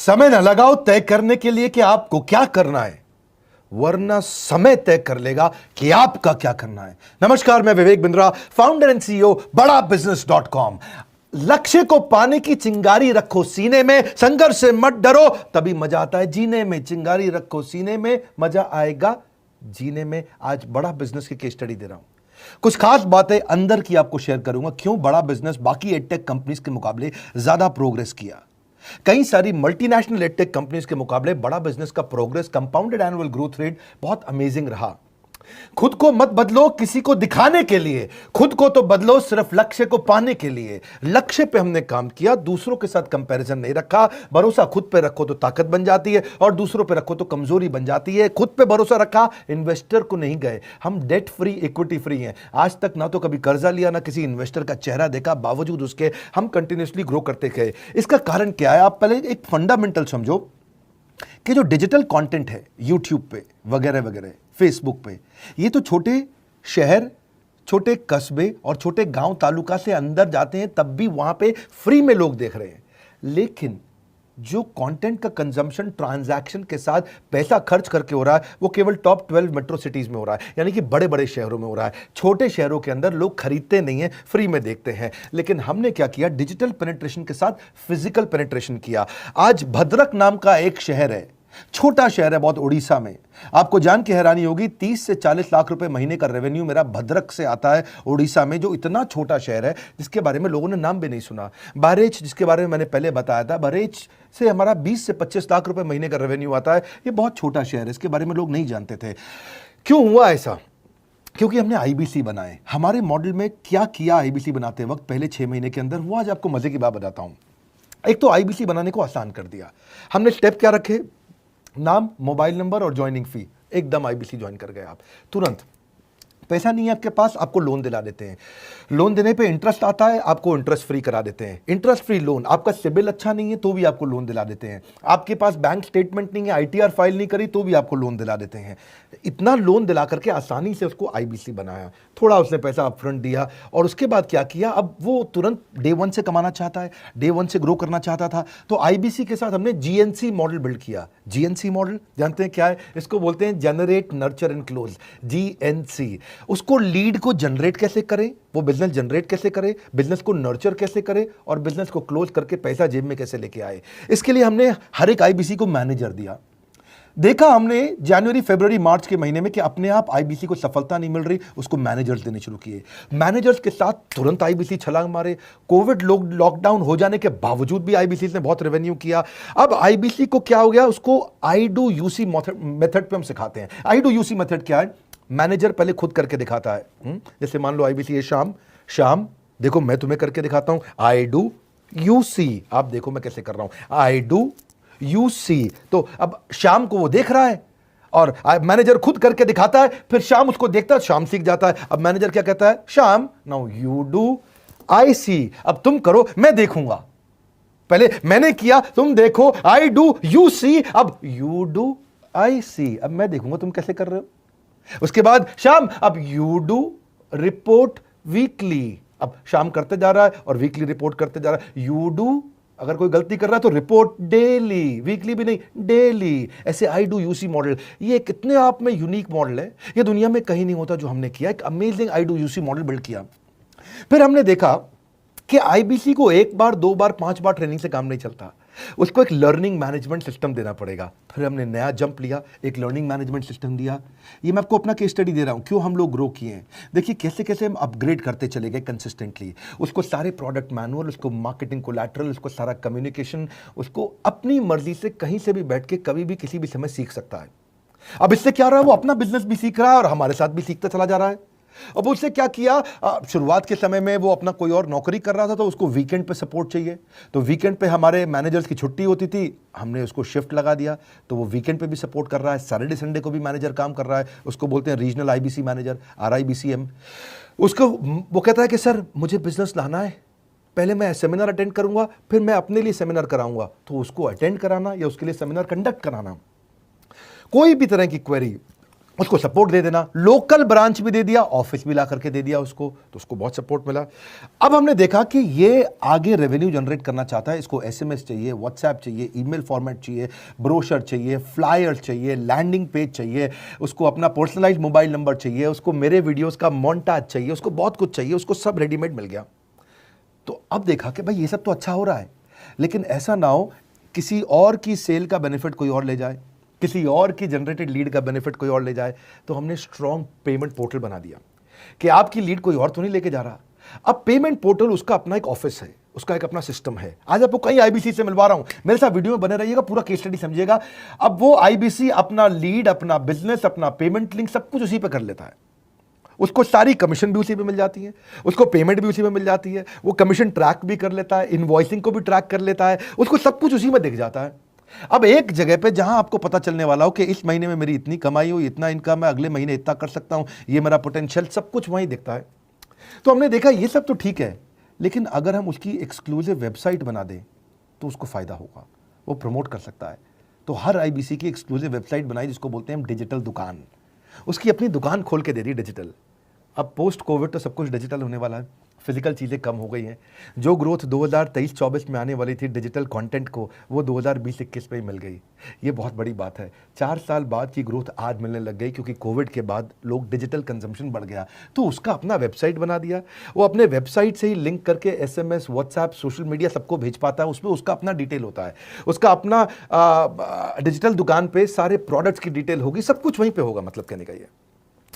समय न लगाओ तय करने के लिए कि आपको क्या करना है, वरना समय तय कर लेगा कि आपका क्या करना है। नमस्कार, मैं Vivek Bindra, founder and CEO बड़ा बिजनेस .com। लक्ष्य को पाने की चिंगारी रखो सीने में, संघर्ष से मत डरो, तभी मजा आता है जीने में। चिंगारी रखो सीने में, मजा आएगा जीने में। आज बड़ा बिजनेस की केस स्टडी दे रहा हूं, कुछ खास बातें अंदर की आपको शेयर करूंगा, क्यों बड़ा बिजनेस बाकी एडटेक कंपनीज के मुकाबले ज्यादा प्रोग्रेस किया। कई सारी मल्टीनेशनल एडटेक कंपनीज के मुकाबले बड़ा बिजनेस का progress, compounded annual growth rate बहुत अमेजिंग रहा। खुद को मत बदलो किसी को दिखाने के लिए, खुद को तो बदलो सिर्फ लक्ष्य को पाने के लिए। लक्ष्य पे हमने काम किया, दूसरों के साथ कंपैरिजन नहीं रखा। भरोसा खुद पे रखो तो ताकत बन जाती है, और दूसरों पे रखो तो कमजोरी बन जाती है। खुद पे भरोसा रखा, इन्वेस्टर को नहीं गए। हम डेट फ्री, इक्विटी फ्री हैं। आज तक ना तो कभी कर्जा लिया, ना किसी इन्वेस्टर का चेहरा देखा, बावजूद उसके हम कंटिन्यूसली ग्रो करते गए। इसका कारण क्या है? आप पहले एक फंडामेंटल समझो कि जो डिजिटल कंटेंट है यूट्यूब पे वगैरह वगैरह, फेसबुक पे, ये तो छोटे शहर, छोटे कस्बे और छोटे गांव तालुका से अंदर जाते हैं, तब भी वहां पे फ्री में लोग देख रहे हैं। लेकिन जो कंटेंट का कंजम्पशन ट्रांजैक्शन के साथ पैसा खर्च करके हो रहा है, वो केवल टॉप 12 मेट्रो सिटीज में हो रहा है, यानी कि बड़े बड़े शहरों में हो रहा है। छोटे शहरों के अंदर लोग खरीदते नहीं हैं, फ्री में देखते हैं। लेकिन हमने क्या किया? डिजिटल पेनिट्रेशन के साथ फिजिकल पेनिट्रेशन किया। आज भद्रक नाम का एक शहर है, छोटा शहर है बहुत, उड़ीसा में। आपको जान के हैरानी होगी, 30 से 40 लाख रुपए महीने का रेवेन्यू मेरा भद्रक से आता है, उड़ीसा में, जो इतना छोटा शहर है जिसके बारे में लोगों ने नाम भी नहीं सुना। बहरेच, जिसके बारे में मैंने पहले बताया था, बहरेच से हमारा 20 से 25 लाख रुपए महीने का रेवेन्यू आता है। ये बहुत छोटा शहर है, इसके बारे में लोग नहीं जानते थे। क्यों हुआ ऐसा? क्योंकि हमने आईबीसी बनाए। हमारे मॉडल में क्या किया आईबीसी बनाते वक्त पहले 6 महीने के अंदर, वो आज आपको मजे की बात बताता हूं। एक तो आईबीसी बनाने को आसान कर दिया हमने। स्टेप क्या रखे? नाम, मोबाइल नंबर और ज्वाइनिंग फी, एकदम आईबीसी ज्वाइन कर गए आप तुरंत। पैसा नहीं है आपके पास, आपको लोन दिला देते हैं। लोन देने पे इंटरेस्ट आता है, आपको इंटरेस्ट फ्री करा देते हैं। Interest free loan. आपका सिबिल अच्छा नहीं है तो भी आपको लोन दिला देते हैं। आपके पास बैंक स्टेटमेंट नहीं है, आईटीआर फाइल नहीं करी तो भी आपको लोन दिला देते हैं। इतना लोन दिला करके आसानी से उसको आईबीसी बनाया। थोड़ा उसने पैसा अपफ्रंट दिया, और उसके बाद क्या किया? अब वो तुरंत डे 1 से कमाना चाहता है, डे 1 से ग्रो करना चाहता था। तो आईबीसी के साथ हमने जीएनसी मॉडल बिल्ड किया। जीएनसी मॉडल जानते हैं क्या है? इसको बोलते हैं generate, nurture and close, GNC. उसको लीड को जनरेट कैसे करें, वो बिजनेस जनरेट कैसे करे, बिजनेस को नर्चर कैसे करे, और बिजनेस को क्लोज करके पैसा जेब में कैसे लेके आए। इसके लिए हमने हर एक आईबीसी को मैनेजर दिया। देखा हमने जनवरी, फरवरी, मार्च के महीने में कि अपने आप आईबीसी को सफलता नहीं मिल रही, उसको मैनेजर्स देने शुरू किए। मैनेजर्स के साथ तुरंत आईबीसी छलांग मारे। कोविड लॉकडाउन हो जाने के बावजूद भी आईबीसी ने बहुत रेवेन्यू किया। अब आईबीसी को क्या हो गया? उसको आई डू यूसी मेथड पे हम सिखाते हैं। आई डू यूसी मेथड क्या है? मैनेजर पहले खुद करके दिखाता है। जैसे मान लो आईबीसी है, शाम देखो मैं तुम्हें करके दिखाता हूं, आई डू यू सी। आप देखो मैं कैसे कर रहा हूं, आई डू यू सी। तो अब शाम को वो देख रहा है, और मैनेजर खुद करके दिखाता है, फिर शाम उसको देखता है, शाम सीख जाता है। अब मैनेजर क्या कहता है? शाम, नाउ यू डू, आई सी। अब तुम करो, मैं देखूंगा। पहले मैंने किया, तुम देखो, आई डू यू सी, अब यू डू आई सी, अब मैं देखूंगा तुम कैसे कर रहे हो। उसके बाद शाम, अब यू डू रिपोर्ट वीकली। अब शाम करते जा रहा है और वीकली रिपोर्ट करते जा रहा है। यू डू, अगर कोई गलती कर रहा है तो रिपोर्ट डेली, वीकली भी नहीं, डेली। ऐसे आई डू यूसी मॉडल, ये कितने आप में यूनिक मॉडल है, ये दुनिया में कहीं नहीं होता जो हमने किया। एक amazing I do UC model build किया। फिर हमने देखा कि आईबीसी को 1 बार, 2 बार, 5 बार ट्रेनिंग से काम नहीं चलता, उसको एक लर्निंग मैनेजमेंट सिस्टम देना पड़ेगा। फिर हमने नया जंप लिया, एक लर्निंग मैनेजमेंट सिस्टम दिया। ये मैं आपको अपना केस स्टडी दे रहा हूं, क्यों हम लोग ग्रो किए हैं। देखिए कैसे कैसे हम अपग्रेड करते चले गए कंसिस्टेंटली। उसको सारे प्रोडक्ट मैनुअल, उसको मार्केटिंग कोलैटरल, उसको सारा कम्युनिकेशन, उसको अपनी मर्जी से कहीं से भी बैठ के कभी भी किसी भी समय सीख सकता है। अब इससे क्या रहा है? वो अपना बिजनेस भी सीख रहा है और हमारे साथ भी सीखता चला जा रहा है। अब उससे क्या किया? शुरुआत के समय में वो अपना कोई और नौकरी कर रहा था, तो उसको वीकेंड पे सपोर्ट चाहिए। तो वीकेंड पे हमारे मैनेजर्स की छुट्टी होती थी, हमने उसको शिफ्ट लगा दिया, तो वो वीकेंड पे भी सपोर्ट कर रहा है। सैटरडे संडे को भी मैनेजर काम कर रहा है, उसको बोलते हैं रीजनल आईबीसी मैनेजर, RIBCM। उसको वो कहता है कि सर मुझे बिजनेस लाना है, पहले मैं सेमिनार अटेंड करूंगा, फिर मैं अपने लिए सेमिनार कराऊंगा। तो उसको अटेंड कराना या उसके लिए सेमिनार कंडक्ट कराना, कोई भी तरह की क्वेरी, उसको सपोर्ट दे देना, लोकल ब्रांच भी दे दिया, ऑफिस भी ला करके दे दिया उसको, तो उसको बहुत सपोर्ट मिला। अब हमने देखा कि ये आगे रेवेन्यू जनरेट करना चाहता है, इसको एसएमएस चाहिए, व्हाट्सएप चाहिए, ईमेल फॉर्मेट चाहिए, ब्रोशर चाहिए, फ्लायर चाहिए, लैंडिंग पेज चाहिए, उसको अपना पर्सनलाइज्ड मोबाइल नंबर चाहिए, उसको मेरे वीडियोस का मोन्टाज चाहिए, उसको बहुत कुछ चाहिए, उसको सब रेडीमेड मिल गया। तो अब देखा कि भाई ये सब तो अच्छा हो रहा है, लेकिन ऐसा ना हो किसी और की सेल का बेनिफिट कोई और ले जाए, किसी और की जनरेटेड लीड का बेनिफिट कोई और ले जाए। तो हमने स्ट्रॉन्ग पेमेंट पोर्टल बना दिया कि आपकी लीड कोई और तो नहीं लेके जा रहा। अब पेमेंट पोर्टल उसका अपना एक ऑफिस है, उसका एक अपना सिस्टम है। आज आपको कई आईबीसी से मिलवा रहा हूं, मेरे साथ वीडियो में बने रहिएगा, पूरा केस स्टडी समझिएगा। अब वो आईबीसी अपना लीड, अपना बिजनेस, अपना पेमेंट लिंक सब कुछ उसी पे कर लेता है। उसको सारी कमीशन भी उसी पे मिल जाती है, उसको पेमेंट भी उसी में मिल जाती है, वो कमीशन ट्रैक भी कर लेता है, इनवॉइसिंग को भी ट्रैक कर लेता है, उसको सब कुछ उसी में दिख जाता है। अब एक जगह पे जहां आपको पता चलने वाला हो कि इस महीने में मेरी इतनी कमाई हो, इतना इनकम है, अगले महीने इतना कर सकता हूं, ये मेरा पोटेंशियल, सब कुछ वहीं दिखता है। तो हमने देखा ये सब तो ठीक है, लेकिन अगर हम उसकी एक्सक्लूसिव वेबसाइट बना दें तो उसको फायदा होगा, वो प्रमोट कर सकता है। तो हर आईबीसी की एक्सक्लूसिव वेबसाइट बनाई, जिसको बोलते हैं हम डिजिटल दुकान। उसकी अपनी दुकान खोल के दे दी डिजिटल। अब पोस्ट कोविड तो सब कुछ डिजिटल होने वाला है, फिजिकल चीज़ें कम हो गई हैं। जो ग्रोथ 2023-24 में आने वाली थी डिजिटल कंटेंट को, वो 2020-21 में ही मिल गई। ये बहुत बड़ी बात है। 4 साल बाद की ग्रोथ आज मिलने लग गई, क्योंकि कोविड के बाद लोग डिजिटल कंजम्पशन बढ़ गया। तो उसका अपना वेबसाइट बना दिया, वो अपने वेबसाइट से ही लिंक करके एसएमएस, व्हाट्सएप, सोशल मीडिया सब को भेज पाता है। उसमें उसका अपना डिटेल होता है, उसका अपना डिजिटल दुकान पे सारे प्रोडक्ट्स की डिटेल होगी, सब कुछ वहीं पर होगा। मतलब कहने का ये,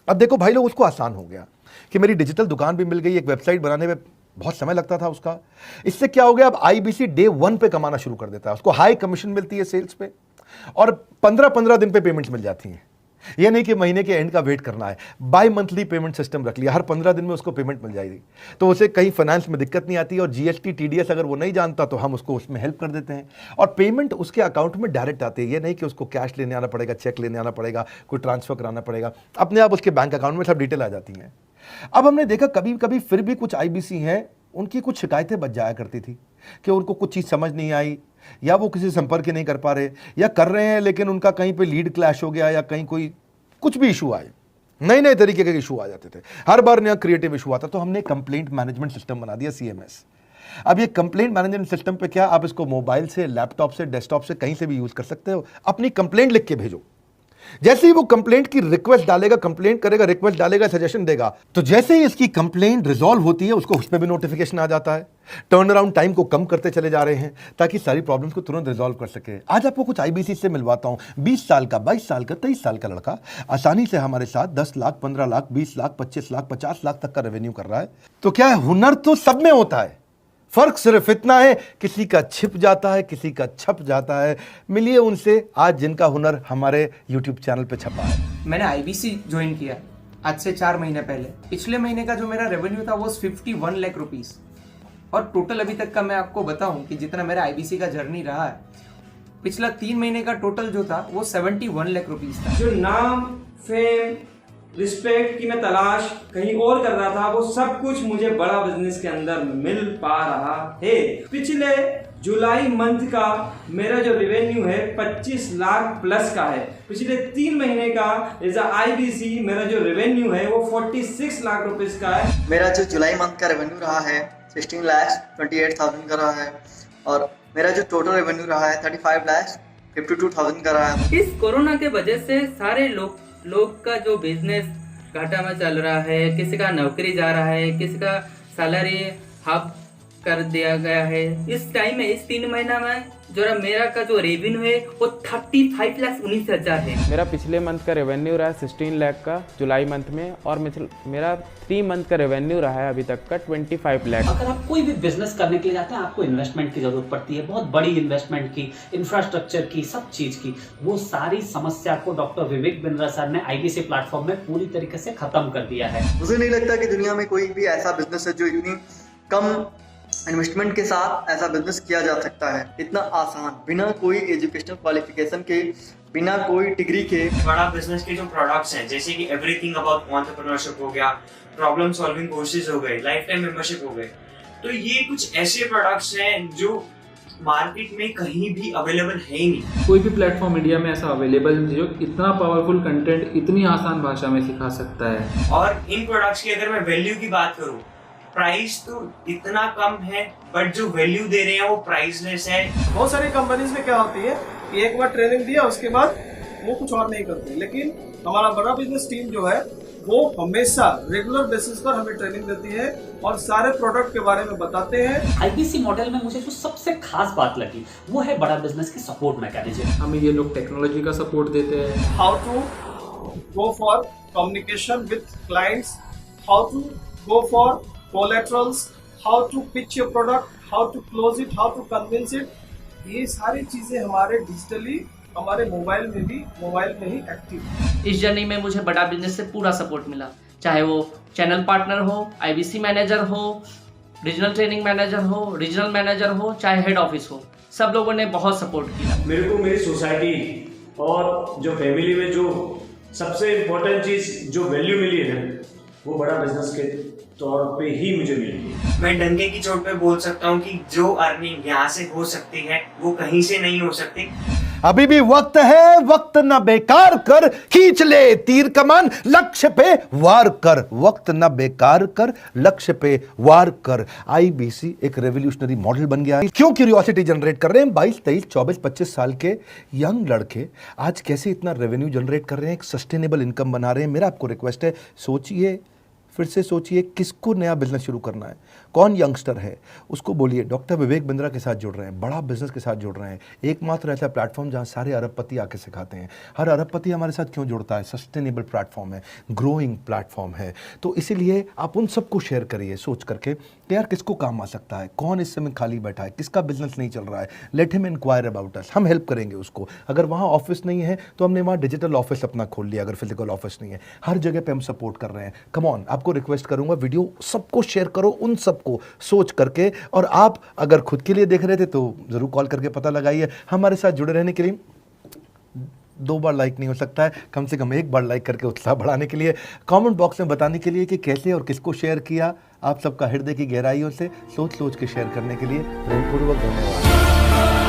अब देखो भाई लोग, उसको आसान हो गया कि मेरी डिजिटल दुकान भी मिल गई। एक वेबसाइट बनाने में बहुत समय लगता था उसका। इससे क्या हो गया, अब आईबीसी डे 1 पे कमाना शुरू कर देता है। उसको हाई कमीशन मिलती है सेल्स पे, और 15-15 दिन पे पेमेंट्स मिल जाती हैं। ये नहीं कि महीने के एंड का वेट करना है, बाई मंथली पेमेंट सिस्टम रख लिया, हर 15 दिन में उसको पेमेंट मिल जाएगी। तो उसे कहीं फाइनेंस में दिक्कत नहीं आती, और जीएसटी, टीडीएस अगर वो नहीं जानता तो हम उसको उसमें हेल्प कर देते हैं, और पेमेंट उसके अकाउंट में डायरेक्ट आती है। ये नहीं कि उसको कैश लेने आना पड़ेगा, चेक लेने आना पड़ेगा, कोई ट्रांसफर कराना पड़ेगा, अपने आप उसके बैंक अकाउंट में सब डिटेल आ जाती हैं। अब हमने देखा कभी कभी फिर भी कुछ आईबीसी हैं, उनकी कुछ शिकायतें बच जाया करती थी कि उनको कुछ चीज़ समझ नहीं आई, या वो किसी संपर्क ही नहीं कर पा रहे, या कर रहे हैं लेकिन उनका कहीं पे लीड क्लैश हो गया, या कहीं कोई कुछ भी इशू आए, नए नए तरीके के इशू आ जाते थे, हर बार नया क्रिएटिव इशू आता। तो हमने कंप्लेंट मैनेजमेंट सिस्टम बना दिया, सीएमएस। अब ये कंप्लेंट मैनेजमेंट सिस्टम पे क्या, आप इसको मोबाइल से, लैपटॉप से, डेस्कटॉप से, कहीं से भी यूज कर सकते हो। अपनी कंप्लेंट लिख के भेजो, जैसे ही वो कंप्लेंट की रिक्वेस्ट डालेगा, कंप्लेंट करेगा, रिक्वेस्ट डालेगा, सजेशन देगा, तो जैसे ही इसकी कंप्लेंट रिजॉल्व होती है उसको उस पर भी नोटिफिकेशन आ जाता है। टर्न अराउंड टाइम को कम करते चले जा रहे हैं, ताकि सारी प्रॉब्लम्स को तुरंत रिजॉल्व कर सके। आज आपको कुछ आईबीसी से मिलवाता हूं। 20 साल का, 22 साल का, 23 साल का लड़का आसानी से हमारे साथ 10 लाख, 15 लाख, 20 लाख, 25 लाख, 50 लाख तक का रेवेन्यू कर रहा है। तो क्या है, हुनर तो सब में होता है, फर्क सिर्फ इतना है, किसी का छिप जाता है, किसी का छप जाता है। मिलिए उनसे आज जिनका हुनर हमारे YouTube चैनल पे छपा है। मैंने आईबीसी ज्वाइन किया आज से 4 महीने पहले। पिछले महीने का जो मेरा रेवेन्यू था वो 51 लाख रुपीस, और टोटल अभी तक का मैं आपको बताऊं कि जितना मेरा आईबीसी का जर्नी रहा है, पिछला 3 महीने का टोटल जो था वो 71 लाख रुपीस था। जो नाम, फेम, रिस्पेक्ट की मैं तलाश कहीं और कर रहा था, वो सब कुछ मुझे बड़ा बिजनेस के अंदर मिल पा रहा है। पिछले जुलाई मंथ का मेरा जो रेवेन्यू है 25 लाख प्लस का है। पिछले 3 महीने का एज आईबीसी मेरा जो रेवेन्यू है वो 46 लाख रुपीस का है। मेरा जो जुलाई मंथ का रेवेन्यू रहा है 16,28,000 का रहा है, और मेरा जो टोटल रेवेन्यू रहा है 35,52,000 का रहा है। इस कोरोना के वजह से सारे लोग का जो बिजनेस घाटा में चल रहा है, किसी का नौकरी जा रहा है, किसी का सैलरी हाफ कर दिया गया है। इस टाइम में, इस 3 महीना में जो मेरा का जो रेवेन्यू है वो 35,19,000 है। मेरा पिछले मंथ का रेवेन्यू रहा है 16 लाख का जुलाई मंथ में, और मेरा 3 मंथ का रेवेन्यू रहा है अभी तक का 25 लाख। अगर आप कोई भी बिजनेस करने के लिए जाते हैं, आपको इन्वेस्टमेंट की जरूरत पड़ती है, बहुत बड़ी इन्वेस्टमेंट की, इंफ्रास्ट्रक्चर की, सब चीज की। वो सारी समस्या को डॉक्टर विवेक बिंद्रा सर ने आईबीसी प्लेटफॉर्म में पूरी तरीके से खत्म कर दिया है। मुझे नहीं लगता कि दुनिया में कोई भी ऐसा बिजनेस है जो इतनी कम इन्वेस्टमेंट के साथ ऐसा बिजनेस किया जा सकता है, इतना आसान, बिना कोई एजुकेशनल क्वालिफिकेशन के, बिना कोई डिग्री के। बड़ा बिजनेस के जो प्रोडक्ट्स हैं, जैसे कि एवरीथिंग अबाउट एंटरप्रेन्योरशिप हो गया, प्रॉब्लम सॉल्विंग कोर्सेज हो गए, लाइफ टाइम मेंबरशिप हो गए, तो ये कुछ ऐसे प्रोडक्ट्स हैं जो मार्केट में कहीं भी अवेलेबल है ही नहीं। कोई भी प्लेटफॉर्म इंडिया में ऐसा अवेलेबल नहीं जो इतना पावरफुल कंटेंट इतनी आसान भाषा में सिखा सकता है। और इन प्रोडक्ट्स की अगर मैं वैल्यू की बात करूं, प्राइस तो इतना कम है बट जो वैल्यू दे रहे हैं वो प्राइसलेस है। बहुत सारी कंपनीज में क्या होती है कि एक बार ट्रेनिंग दिया उसके बाद वो कुछ और नहीं करते, लेकिन हमारा बड़ा बिजनेस टीम जो है वो हमेशा रेगुलर बेसिस पर हमें ट्रेनिंग देती है और सारे प्रोडक्ट के बारे में बताते हैं। आईबीसी मॉडल में मुझे जो सबसे खास बात लगी वो है बड़ा बिजनेस की सपोर्ट मैकेनिज्म। हमें ये लोग टेक्नोलॉजी का सपोर्ट देते हैं। How to go for communication with clients, how to go for collaterals, how to pitch your product, how to close it, how to convince it, ये सारी चीजें हमारे डिजिटली हमारे मोबाइल में ही एक्टिव। इस जर्नी में मुझे बड़ा बिजनेस से पूरा सपोर्ट मिला, चाहे वो चैनल पार्टनर हो, आईबीसी मैनेजर हो, रीजनल ट्रेनिंग मैनेजर हो, रीजनल मैनेजर हो, चाहे हेड ऑफिस हो, सब लोगों ने बहुत सपोर्ट किया। मेरे को मेरी सोसाइटी और जो फैमिली में जो सबसे इम्पोर्टेंट चीज जो वैल्यू मिली है ना, वो बड़ा बिजनेस के तौर पे ही मुझे मिली। मैं डंके की चोट पे बोल सकता हूँ कि जो अर्निंग यहाँ से हो सकती है वो कहीं से नहीं हो सकती। अभी भी वक्त है, वक्त न बेकार कर, खींच ले तीर कमान, लक्ष्य पे वार कर, वक्त न बेकार कर, लक्ष्य पे वार कर। आईबीसी एक रेवोल्यूशनरी मॉडल बन गया है। क्यों क्यूरियोसिटी जनरेट कर रहे हैं 22, 23, 24, 25 साल के यंग लड़के आज कैसे इतना रेवेन्यू जनरेट कर रहे हैं, एक सस्टेनेबल इनकम बना रहे हैं। मेरा आपको रिक्वेस्ट है, सोचिए, फिर से सोचिए, किसको नया बिजनेस शुरू करना है, कौन यंगस्टर है, उसको बोलिए डॉक्टर विवेक बिंद्रा के साथ जुड़ रहे हैं, बड़ा बिजनेस के साथ जुड़ रहे हैं। एकमात्र ऐसा प्लेटफॉर्म जहां सारे अरबपति आके सिखाते हैं। हर अरबपति हमारे साथ क्यों जुड़ता है? सस्टेनेबल प्लेटफॉर्म है, ग्रोइंग प्लेटफॉर्म है। तो इसीलिए आप उन सबको शेयर करिए सोच करके कि यार किसको काम आ सकता है, कौन इस समय खाली बैठा है, किसका बिजनेस नहीं चल रहा है, let him enquire about us, हम हेल्प करेंगे उसको। अगर वहाँ ऑफिस नहीं है तो हमने वहाँ डिजिटल ऑफिस अपना खोल लिया, अगर फिजिकल ऑफिस नहीं है, हर जगह पे हम सपोर्ट कर रहे हैं। कम ऑन, आपको रिक्वेस्ट करूंगा वीडियो सबको शेयर करो, उन सबको सोच करके। और आप अगर खुद के लिए देख रहे थे तो जरूर कॉल करके पता लगाइए। हमारे साथ जुड़े रहने के लिए 2 बार लाइक नहीं हो सकता है, कम से कम 1 बार लाइक करके उत्साह बढ़ाने के लिए, कमेंट बॉक्स में बताने के लिए कि कैसे और किसको शेयर किया। आप सबका हृदय की गहराइयों से सोच सोच के शेयर करने के लिए प्रेमपूर्वक धन्यवाद।